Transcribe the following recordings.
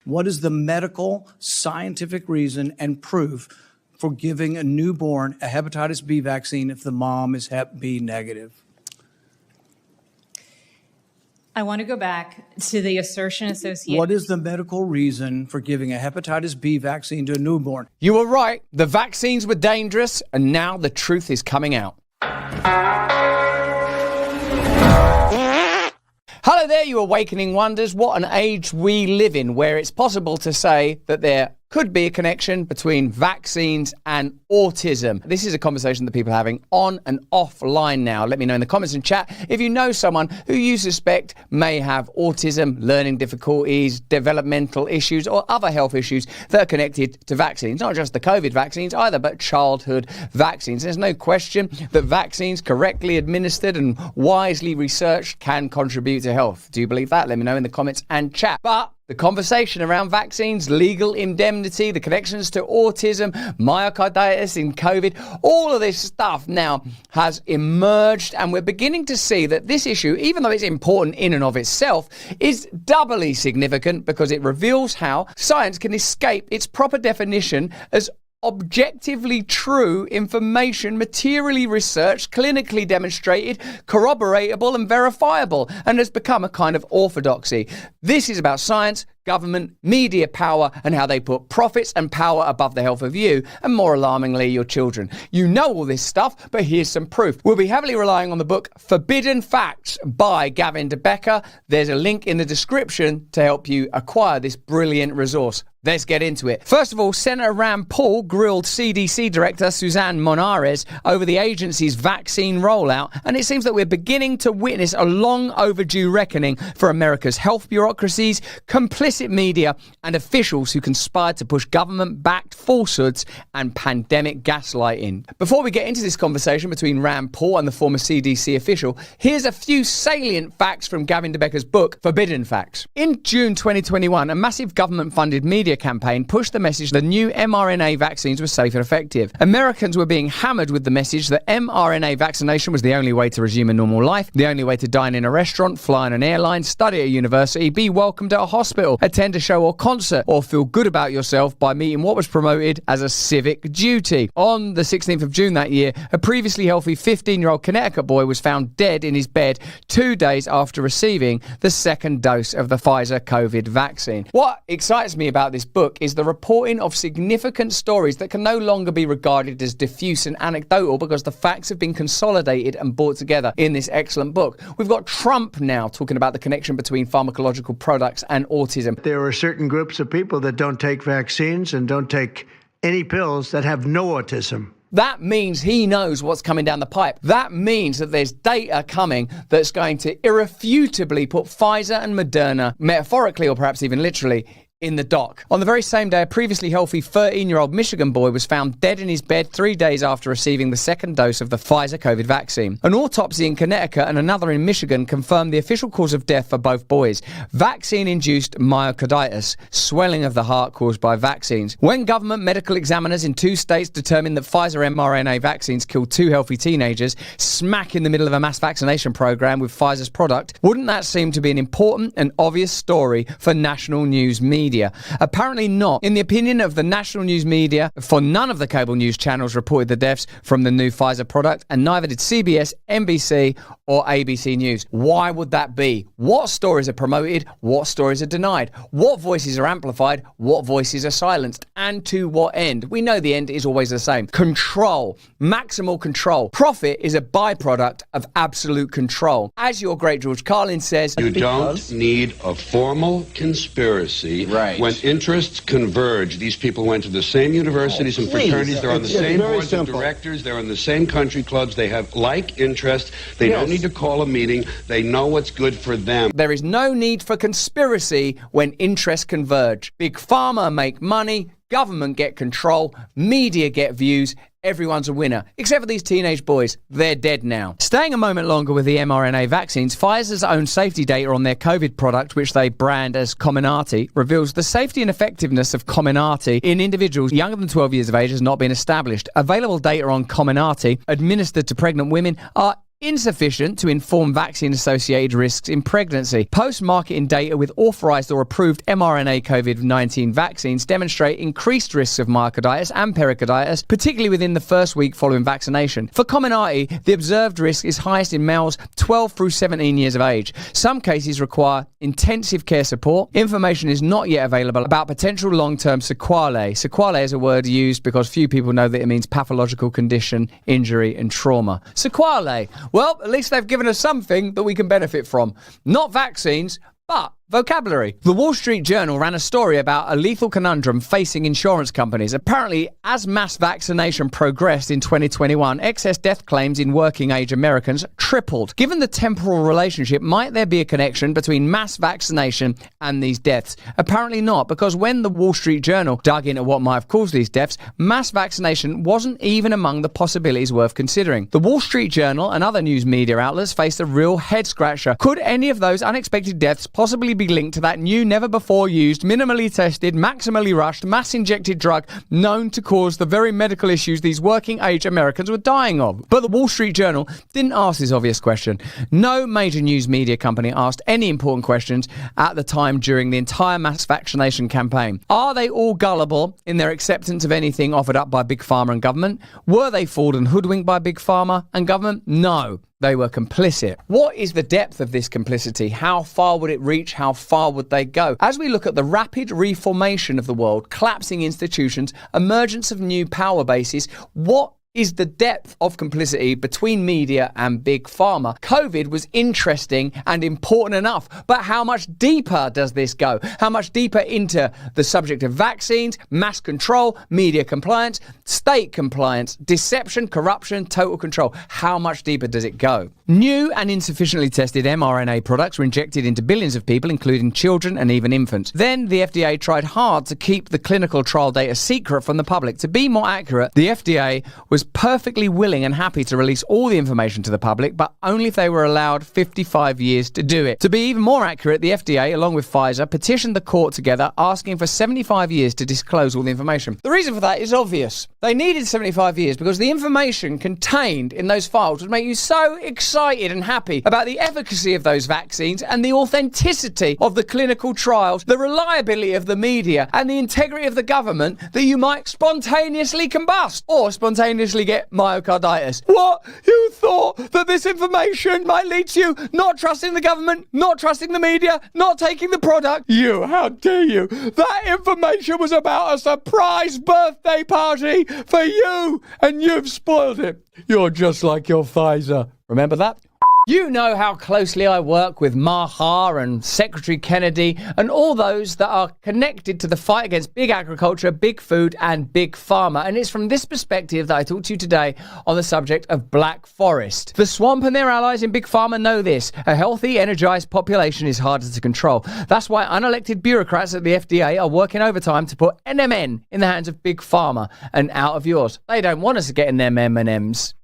What is the medical, scientific reason and proof for giving a newborn a hepatitis B vaccine if the mom is Hep B negative? I want to go back to the assertion associated. What is the medical reason for giving a hepatitis B vaccine to a newborn? You were right. The vaccines were dangerous, and now the truth is coming out. Hello there, you awakening wonders. What an age we live in, where it's possible to say that there could be a connection between vaccines and autism. This is a conversation that people are having on and offline now. Let me know in the comments and chat if you know someone who you suspect may have autism, learning difficulties, developmental issues, or other health issues that are connected to vaccines. Not just the COVID vaccines either, but childhood vaccines. There's no question that vaccines correctly administered and wisely researched can contribute to health. Do you believe that? Let me know in the comments and chat. But the conversation around vaccines, legal indemnity, the connections to autism, myocarditis in COVID, all of this stuff now has emerged, and we're beginning to see that this issue, even though it's important in and of itself, is doubly significant because it reveals how science can escape its proper definition as objectively true information, materially researched, clinically demonstrated, corroboratable and verifiable, and has become a kind of orthodoxy. This is about science, government, media power, and how they put profits and power above the health of you, and more alarmingly, your children. You know all this stuff, but here's some proof. We'll be heavily relying on the book Forbidden Facts by Gavin Becker. There's a link in the description to help you acquire this brilliant resource. Let's get into it. First of all, Senator Rand Paul grilled CDC Director Suzanne Monares over the agency's vaccine rollout, and it seems that we're beginning to witness a long overdue reckoning for America's health bureaucracies, complicit media, and officials who conspired to push government-backed falsehoods and pandemic gaslighting. Before we get into this conversation between Rand Paul and the former CDC official, here's a few salient facts from Gavin de Becker's book, Forbidden Facts. In June 2021, a massive government-funded media campaign pushed the message the new mRNA vaccines were safe and effective. Americans were being hammered with the message that mRNA vaccination was the only way to resume a normal life, the only way to dine in a restaurant, fly on an airline, study at a university, be welcomed at a hospital, attend a show or concert, or feel good about yourself by meeting what was promoted as a civic duty. On the 16th of June that year, a previously healthy 15-year-old Connecticut boy was found dead in his bed 2 days after receiving the second dose of the Pfizer COVID vaccine. What excites me about this book is the reporting of significant stories that can no longer be regarded as diffuse and anecdotal because the facts have been consolidated and brought together in this excellent book. We've got Trump now talking about the connection between pharmacological products and autism. There are certain groups of people that don't take vaccines and don't take any pills that have no autism. That means he knows what's coming down the pipe. That means that there's data coming that's going to irrefutably put Pfizer and Moderna, metaphorically or perhaps even literally, in the dock. On the very same day, a previously healthy 13-year-old Michigan boy was found dead in his bed 3 days after receiving the second dose of the Pfizer COVID vaccine. An autopsy in Connecticut and another in Michigan confirmed the official cause of death for both boys: vaccine-induced myocarditis, swelling of the heart caused by vaccines. When government medical examiners in 2 states determined that Pfizer mRNA vaccines killed 2 healthy teenagers smack in the middle of a mass vaccination program with Pfizer's product, wouldn't that seem to be an important and obvious story for national news media? Apparently not. In the opinion of the national news media, for none of the cable news channels reported the deaths from the new Pfizer product, and neither did CBS, NBC, or ABC News. Why would that be? What stories are promoted? What stories are denied? What voices are amplified? What voices are silenced? And to what end? We know the end is always the same. Control. Maximal control. Profit is a byproduct of absolute control. As your great George Carlin says, you don't need a formal conspiracy. Right. When interests converge, these people went to the same universities and fraternities, they're on the same boards of directors, they're in the same country clubs, they have like interests, they don't need to call a meeting, they know what's good for them. There is no need for conspiracy when interests converge. Big pharma make money, government get control, media get views, everyone's a winner. Except for these teenage boys. They're dead now. Staying a moment longer with the mRNA vaccines, Pfizer's own safety data on their COVID product, which they brand as Comirnaty, reveals the safety and effectiveness of Comirnaty in individuals younger than 12 years of age has not been established. Available data on Comirnaty administered to pregnant women are insufficient to inform vaccine-associated risks in pregnancy. Post-marketing data with authorized or approved mRNA COVID-19 vaccines demonstrate increased risks of myocarditis and pericarditis, particularly within the first week following vaccination. For Comirnaty, the observed risk is highest in males 12 through 17 years of age. Some cases require intensive care support. Information is not yet available about potential long-term sequelae. Sequelae is a word used because few people know that it means pathological condition, injury and trauma. Sequelae. Well, at least they've given us something that we can benefit from. Not vaccines, but vocabulary. The Wall Street Journal ran a story about a lethal conundrum facing insurance companies. Apparently, as mass vaccination progressed in 2021, excess death claims in working-age Americans tripled. Given the temporal relationship, might there be a connection between mass vaccination and these deaths? Apparently not, because when the Wall Street Journal dug into what might have caused these deaths, mass vaccination wasn't even among the possibilities worth considering. The Wall Street Journal and other news media outlets faced a real head-scratcher. Could any of those unexpected deaths possibly be linked to that new, never-before-used, minimally tested, maximally rushed, mass-injected drug known to cause the very medical issues these working-age Americans were dying of? But the Wall Street Journal didn't ask this obvious question. No major news media company asked any important questions at the time during the entire mass vaccination campaign. Are they all gullible in their acceptance of anything offered up by Big Pharma and government? Were they fooled and hoodwinked by Big Pharma and government? No. They were complicit. What is the depth of this complicity? How far would it reach? How far would they go? As we look at the rapid reformation of the world, collapsing institutions, emergence of new power bases, what is the depth of complicity between media and Big Pharma? COVID was interesting and important enough, but how much deeper does this go? How much deeper into the subject of vaccines, mass control, media compliance, state compliance, deception, corruption, total control? How much deeper does it go? New and insufficiently tested mRNA products were injected into billions of people, including children and even infants. Then the FDA tried hard to keep the clinical trial data secret from the public. To be more accurate, the FDA was perfectly willing and happy to release all the information to the public, but only if they were allowed 55 years to do it. To be even more accurate, the FDA, along with Pfizer, petitioned the court together, asking for 75 years to disclose all the information. The reason for that is obvious. They needed 75 years because the information contained in those files would make you so excited and happy about the efficacy of those vaccines and the authenticity of the clinical trials, the reliability of the media and the integrity of the government that you might spontaneously combust or spontaneously get myocarditis. What? You thought that this information might lead to you not trusting the government, not trusting the media, not taking the product? You, how dare you? That information was about a surprise birthday party for you, and you've spoiled it. You're just like your Pfizer. Remember that? You know how closely I work with Maha and Secretary Kennedy and all those that are connected to the fight against big agriculture, big food and big pharma. And it's from this perspective that I talk to you today on the subject of Black Forest. The swamp and their allies in big pharma know this. A healthy, energized population is harder to control. That's why unelected bureaucrats at the FDA are working overtime to put NMN in the hands of big pharma and out of yours. They don't want us getting them M&Ms.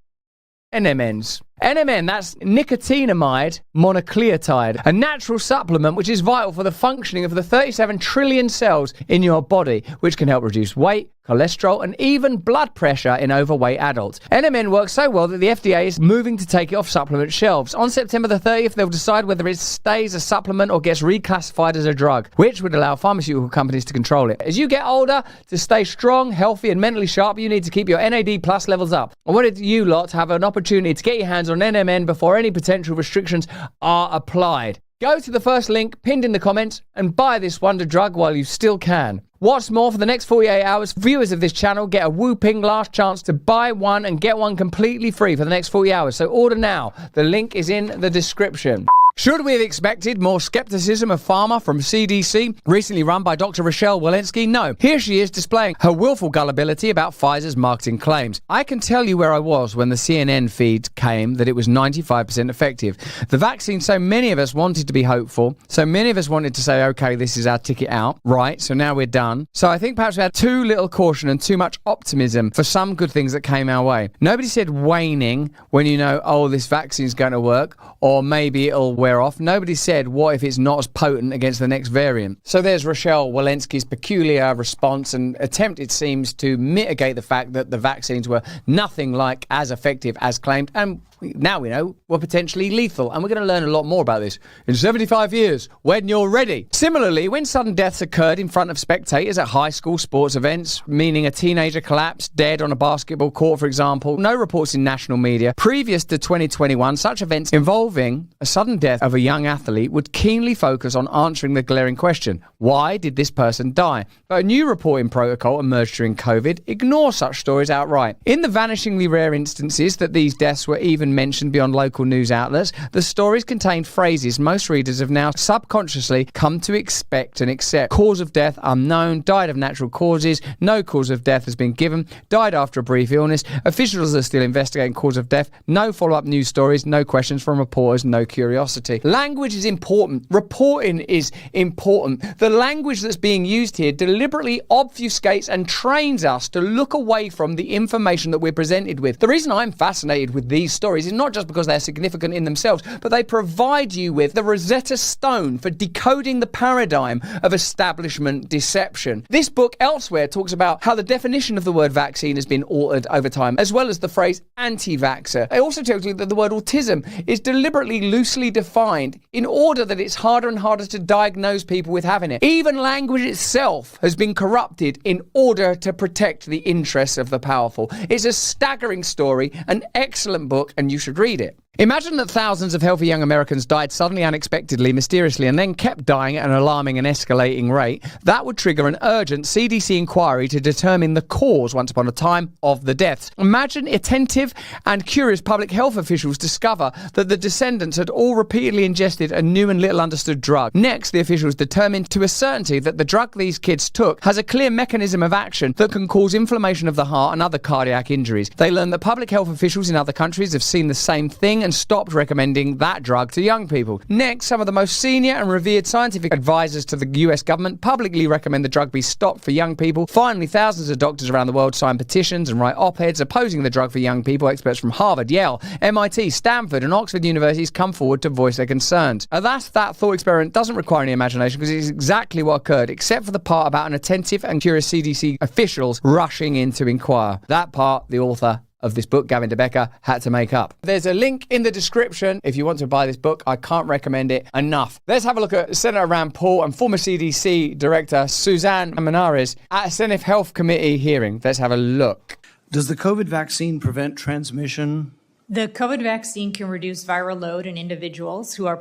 NMNs. NMN, that's nicotinamide monocleotide, a natural supplement which is vital for the functioning of the 37 trillion cells in your body, which can help reduce weight, cholesterol, and even blood pressure in overweight adults. NMN works so well that the FDA is moving to take it off supplement shelves. On September the 30th, they'll decide whether it stays a supplement or gets reclassified as a drug, which would allow pharmaceutical companies to control it. As you get older, to stay strong, healthy, and mentally sharp, you need to keep your NAD+ levels up. I wanted you lot to have an opportunity to get your hands on NMN before any potential restrictions are applied. Go to the first link pinned in the comments and buy this wonder drug while you still can. What's more, for the next 48 hours, viewers of this channel get a whooping last chance to buy one and get one completely free for the next 40 hours. So order now. The link is in the description. Should we have expected more skepticism of pharma from CDC, recently run by Dr. Russel? No. Here she is displaying her willful gullibility about Pfizer's marketing claims. I can tell you where I was when the CNN feed came that it was 95% effective. The vaccine, so many of us wanted to be hopeful, so many of us wanted to say, okay, this is our ticket out, right, so now we're done. So I think perhaps we had too little caution and too much optimism for some good things that came our way. Nobody said waning when you know, oh, this vaccine's going to work, or maybe it'll wear wear off, nobody said, what if it's not as potent against the next variant? So there's Rochelle Walensky's peculiar response and attempt, it seems, to mitigate the fact that the vaccines were nothing like as effective as claimed, and now we know were potentially lethal. And we're going to learn a lot more about this in 75 years, when you're ready. Similarly, when sudden deaths occurred in front of spectators at high school sports events, meaning a teenager collapsed dead on a basketball court, for example, no reports in national media. Previous to 2021, such events involving a sudden death of a young athlete would keenly focus on answering the glaring question, why did this person die? But a new reporting protocol emerged during COVID ignores such stories outright. In the vanishingly rare instances that these deaths were even mentioned beyond local news outlets, the stories contained phrases most readers have now subconsciously come to expect and accept. Cause of death unknown, died of natural causes, no cause of death has been given, died after a brief illness, officials are still investigating cause of death, no follow-up news stories, no questions from reporters, no curiosity. Language is important. Reporting is important. The language that's being used here deliberately obfuscates and trains us to look away from the information that we're presented with. The reason I'm fascinated with these stories is not just because they're significant in themselves, but they provide you with the Rosetta Stone for decoding the paradigm of establishment deception. This book elsewhere talks about how the definition of the word vaccine has been altered over time, as well as the phrase anti-vaxxer. It also tells you that the word autism is deliberately loosely defined in order that it's harder and harder to diagnose people with having it. Even language itself has been corrupted in order to protect the interests of the powerful. It's a staggering story, an excellent book, and you should read it. Imagine that thousands of healthy young Americans died suddenly, unexpectedly, mysteriously, and then kept dying at an alarming and escalating rate. That would trigger an urgent CDC inquiry to determine the cause, once upon a time, of the deaths. Imagine attentive and curious public health officials discover that the descendants had all repeatedly ingested a new and little understood drug. Next, the officials determined to a certainty that the drug these kids took has a clear mechanism of action that can cause inflammation of the heart and other cardiac injuries. They learned that public health officials in other countries have seen the same thing and stopped recommending that drug to young people. Next, some of the most senior and revered scientific advisors to the US government publicly recommend the drug be stopped for young people. Finally, thousands of doctors around the world sign petitions and write op-eds opposing the drug for young people. Experts from Harvard, Yale, MIT, Stanford and Oxford universities come forward to voice their concerns. Alas, that thought experiment doesn't require any imagination because it is exactly what occurred, except for the part about an attentive and curious CDC officials rushing in to inquire. That part, the author of this book, Gavin Becker, had to make up. There's a link in the description if you want to buy this book. I can't recommend it enough. Let's have a look at Senator Rand Paul and former CDC Director Suzanne Manares at a Senate Health Committee hearing. Let's have a look. Does the COVID vaccine prevent transmission? The COVID vaccine can reduce viral load in individuals who are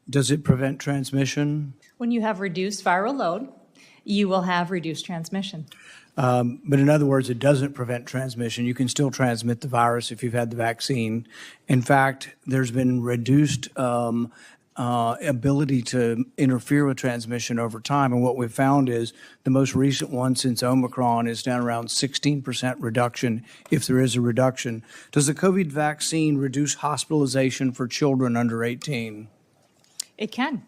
Does it prevent transmission? When you have reduced viral load, you will have reduced transmission. But in other words, it doesn't prevent transmission. You can still transmit the virus if you've had the vaccine. In fact, there's been reduced ability to interfere with transmission over time. And what we've found is the most recent one since Omicron is down around 16% reduction, if there is a reduction. Does the COVID vaccine reduce hospitalization for children under 18? It can.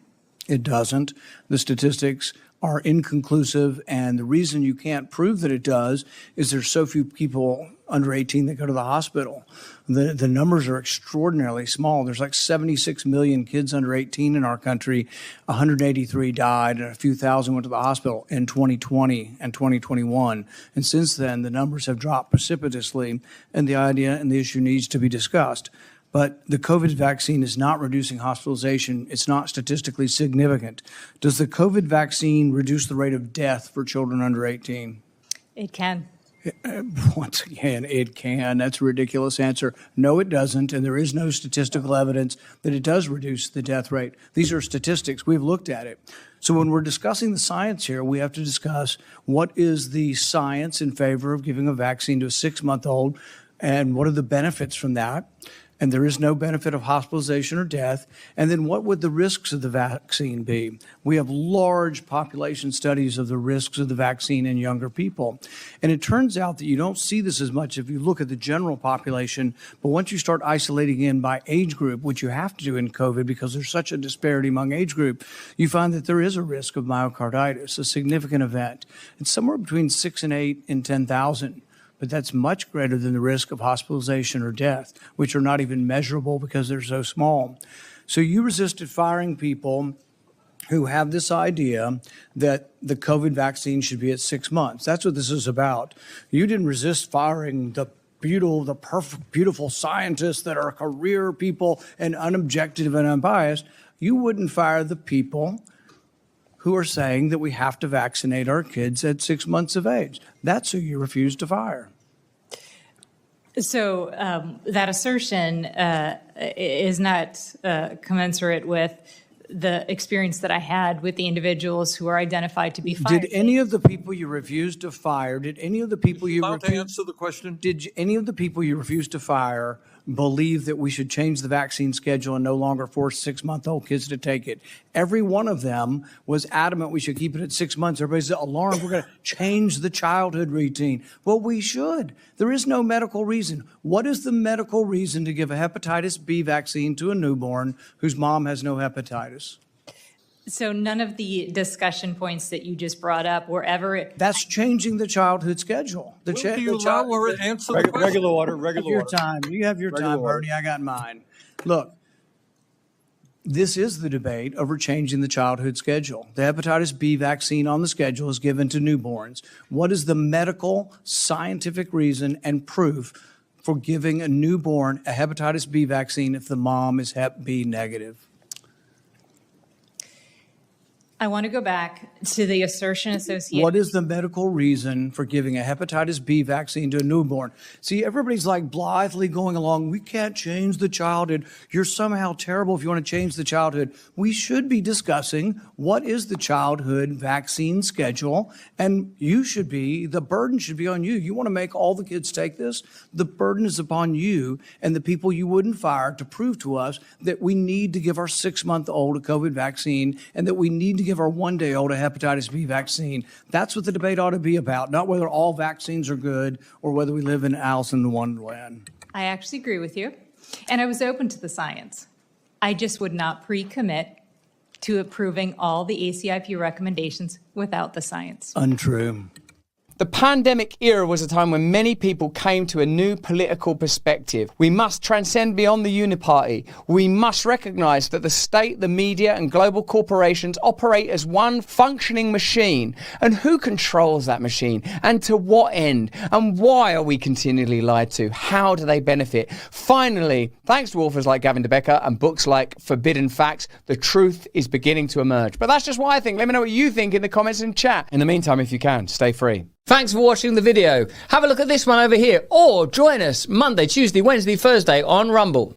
It doesn't. The statistics are inconclusive, and the reason you can't prove that it does is there's so few people under 18 that go to the hospital. The numbers are extraordinarily small. There's like 76 million kids under 18 in our country. 183 died, and a few thousand went to the hospital in 2020 and 2021. And since then, the numbers have dropped precipitously, and the idea and the issue needs to be discussed. But the COVID vaccine is not reducing hospitalization. It's not statistically significant. Does the COVID vaccine reduce the rate of death for children under 18? It can. Once again, it can. That's a ridiculous answer. No, it doesn't, and there is no statistical evidence that it does reduce the death rate. These are statistics. We've looked at it. So when we're discussing the science here, we have to discuss what is the science in favor of giving a vaccine to a 6-month-old, and what are the benefits from that. And there is no benefit of hospitalization or death. And then what would the risks of the vaccine be? We have large population studies of the risks of the vaccine in younger people. And it turns out that you don't see this as much if you look at the general population, but once you start isolating in by age group, which you have to do in COVID because there's such a disparity among age group, you find that there is a risk of myocarditis, a significant event. It's somewhere between 6 and 8 in 10,000. But that's much greater than the risk of hospitalization or death, which are not even measurable because they're so small. So you resisted firing people who have this idea that the COVID vaccine should be at 6 months. That's what this is about. You didn't resist firing the perfect, beautiful scientists that are career people and unobjective and unbiased. You wouldn't fire the people who are saying that we have to vaccinate our kids at 6 months of age. That's who you refuse to fire. So that assertion is not commensurate with the experience that I had with the individuals who are identified to be fired. Did any of the people you refused to fire, did any of the people you About to answer the question. Did any of the people you refused to fire believe that we should change the vaccine schedule and no longer force 6-month-old kids to take it? Every one of them was adamant we should keep it at 6 months. Everybody's alarmed. We're going to change the childhood routine. Well, we should. There is no medical reason. What is the medical reason to give a hepatitis B vaccine to a newborn whose mom has no hepatitis? So none of the discussion points that you just brought up were ever... That's changing the childhood schedule. Do you allow her to answer the question? Regular order, You regular have your order. time. You have your Regular time, order. Bernie. I got mine. Look, this is the debate over changing the childhood schedule. The hepatitis B vaccine on the schedule is given to newborns. What is the medical, scientific reason and proof for giving a newborn a hepatitis B vaccine if the mom is Hep B negative? I want to go back to the assertion associated... What is the medical reason for giving a hepatitis B vaccine to a newborn? See, everybody's like blithely going along. We can't change the childhood. You're somehow terrible if you want to change the childhood. We should be discussing what is the childhood vaccine schedule, and the burden should be on you. You want to make all the kids take this? The burden is upon you and the people you wouldn't fire to prove to us that we need to give our 6-month-old a COVID vaccine and that we need to give our 1-day-old a hepatitis B vaccine. That's what the debate ought to be about, not whether all vaccines are good or whether we live in Alice in Wonderland. I actually agree with you, and I was open to the science. I just would not pre-commit to approving all the ACIP recommendations without the science. Untrue. The pandemic era was a time when many people came to a new political perspective. We must transcend beyond the uniparty. We must recognise that the state, the media and global corporations operate as one functioning machine. And who controls that machine? And to what end? And why are we continually lied to? How do they benefit? Finally, thanks to authors like Gavin Becker and books like Forbidden Facts, the truth is beginning to emerge. But that's just what I think. Let me know what you think in the comments and chat. In the meantime, if you can, stay free. Thanks for watching the video. Have a look at this one over here, or join us Monday, Tuesday, Wednesday, Thursday on Rumble.